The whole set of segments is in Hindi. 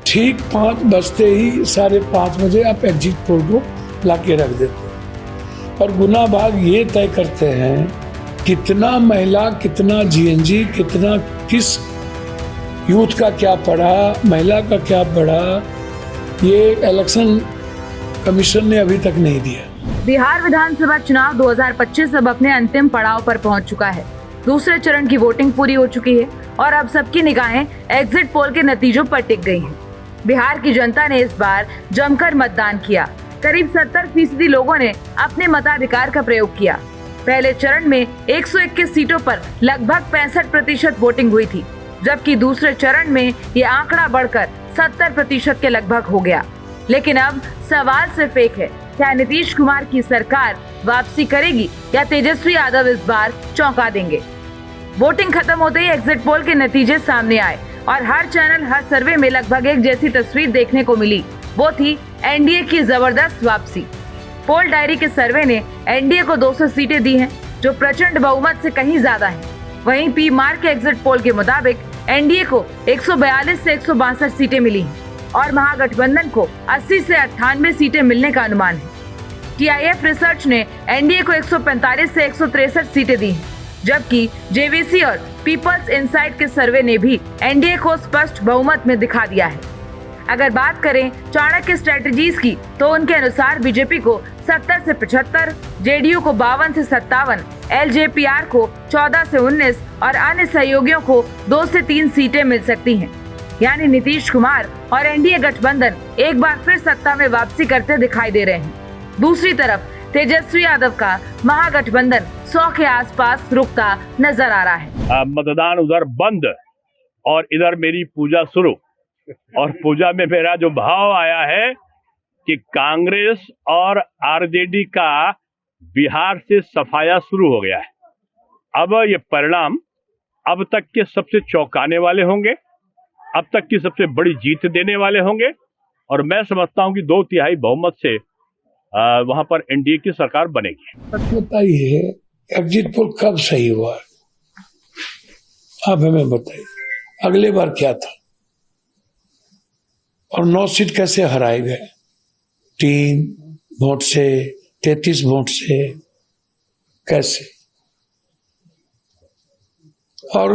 ठीक 5 बजते ही 5:30 बजे आप एग्जिट पोल को ला के रख देते हैं और गुना भाग ये तय करते हैं कितना महिला, कितना जीएनजी, कितना किस यूथ का क्या पढ़ा, महिला का क्या पढ़ा, ये इलेक्शन कमीशन ने अभी तक नहीं दिया। बिहार विधानसभा चुनाव 2025 अब अपने अंतिम पड़ाव पर पहुंच चुका है। दूसरे चरण की वोटिंग पूरी हो चुकी है और अब सबकी निगाहें एग्जिट पोल के नतीजों पर टिक गई हैं। बिहार की जनता ने इस बार जमकर मतदान किया। करीब 70% लोगों ने अपने मताधिकार का प्रयोग किया। पहले चरण में 121 सीटों पर लगभग 65% वोटिंग हुई थी, जबकि दूसरे चरण में ये आंकड़ा बढ़कर 70% के लगभग हो गया। लेकिन अब सवाल सिर्फ एक है, क्या नीतीश कुमार की सरकार वापसी करेगी या तेजस्वी यादव इस बार चौंका देंगे? वोटिंग खत्म होते ही एग्जिट पोल के नतीजे सामने आए और हर चैनल, हर सर्वे में लगभग एक जैसी तस्वीर देखने को मिली। वो थी एनडीए की जबरदस्त वापसी। पोल डायरी के सर्वे ने एनडीए को 200 सीटें दी हैं, जो प्रचंड बहुमत से कहीं ज्यादा है। वहीं पी मार्क के एग्जिट पोल के मुताबिक एनडीए को 142 से 162 सीटें मिली हैं और महागठबंधन को 80 से 98 सीटें मिलने का अनुमान है। टीआईएफ रिसर्च ने एनडीए को 145 से 163 सीटें दी हैं, जबकि जेवीसी और पीपल्स इनसाइट के सर्वे ने भी एनडीए को स्पष्ट बहुमत में दिखा दिया है। अगर बात करें चाणक्य स्ट्रेटजीज की, तो उनके अनुसार बीजेपी को 70 से 75, जेडीयू को 52 से 57, एलजेपीआर को 14 से 19 और अन्य सहयोगियों को 2 से 3 सीटें मिल सकती हैं। यानी नीतीश कुमार और एनडीए गठबंधन एक बार फिर सत्ता में वापसी करते दिखाई दे रहे हैं। दूसरी तरफ तेजस्वी यादव का महागठबंधन 100 के आसपास रुकता नजर आ रहा है। मतदान उधर बंद और इधर मेरी पूजा शुरू, और पूजा में मेरा जो भाव आया है कि कांग्रेस और आरजेडी का बिहार से सफाया शुरू हो गया है। अब ये परिणाम अब तक के सबसे चौंकाने वाले होंगे, अब तक की सबसे बड़ी जीत देने वाले होंगे और मैं समझता हूं कि 2/3 बहुमत से वहां पर एनडीए की सरकार बनेगी। बताइए एग्जिट पोल कब सही हुआ, आप हमें बताइए। अगले बार क्या था और 9 सीट कैसे हराए गए? 3 वोट से, 33 वोट से, कैसे? और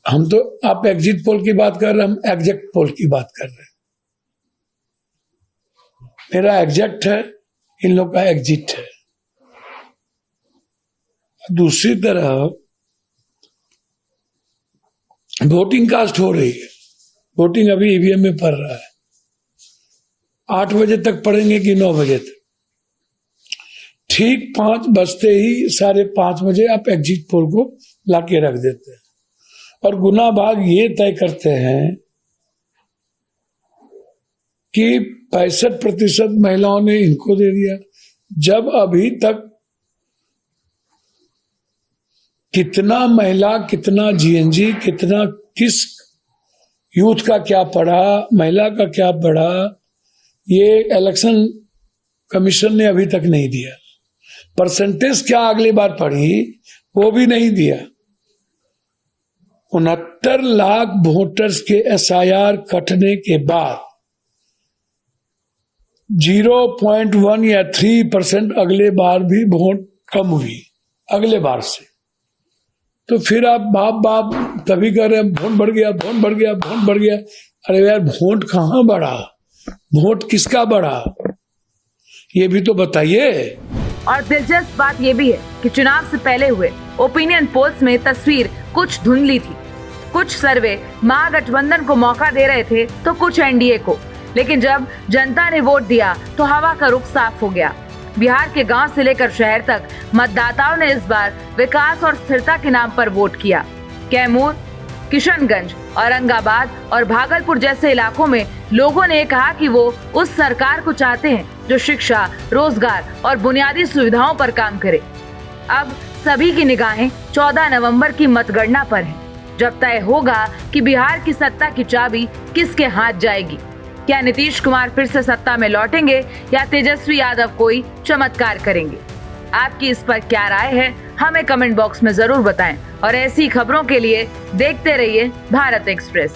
हम तो, आप एग्जिट पोल की बात कर रहे हैं, हम एग्जैक्ट पोल की बात कर रहे हैं। मेरा एग्जैक्ट है, इन लोग का एग्जिट है। दूसरी तरफ वोटिंग कास्ट हो रही है, वोटिंग अभी ईवीएम में पड़ रहा है। 8 बजे तक पढ़ेंगे कि 9 बजे तक? ठीक 5 बजते ही 5:30 बजे आप एग्जिट पोल को ला के रख देते हैं और गुना भाग ये तय करते हैं कि 65% महिलाओं ने इनको दे दिया, जब अभी तक कितना महिला, कितना जीएनजी, कितना किस यूथ का क्या पढ़ा, महिला का क्या पढ़ा, ये इलेक्शन कमीशन ने अभी तक नहीं दिया। परसेंटेज क्या अगली बार पढ़ी, वो भी नहीं दिया। 69 लाख वोटर्स के एसआईआर कटने के बाद 0.1 या 3% अगले बार भी वोट कम हुई अगले बार से। तो फिर आप बाप तभी कह रहे हैं वोट बढ़ गया, वोट बढ़ गया, वोट बढ़ गया। अरे यार, वोट कहाँ बढ़ा? वोट किसका बढ़ा, ये भी तो बताइए। और दिलचस्प बात ये भी है कि चुनाव से पहले हुए ओपिनियन पोल्स में तस्वीर कुछ धुंधली थी। कुछ सर्वे महागठबंधन को मौका दे रहे थे तो कुछ एनडीए को, लेकिन जब जनता ने वोट दिया तो हवा का रुख साफ हो गया। बिहार के गांव से लेकर शहर तक मतदाताओं ने इस बार विकास और स्थिरता के नाम पर वोट किया। कैमूर, किशनगंज, औरंगाबाद और भागलपुर जैसे इलाकों में लोगों ने कहा कि वो उस सरकार को चाहते हैं जो शिक्षा, रोजगार और बुनियादी सुविधाओं पर काम करे। अब सभी की निगाहें 14 नवंबर की मतगणना पर हैं, जब तय होगा कि बिहार की सत्ता की चाबी किसके हाथ जाएगी। क्या नीतीश कुमार फिर से सत्ता में लौटेंगे या तेजस्वी यादव कोई चमत्कार करेंगे? आपकी इस पर क्या राय है, हमें कमेंट बॉक्स में जरूर बताएं और ऐसी खबरों के लिए देखते रहिए भारत एक्सप्रेस।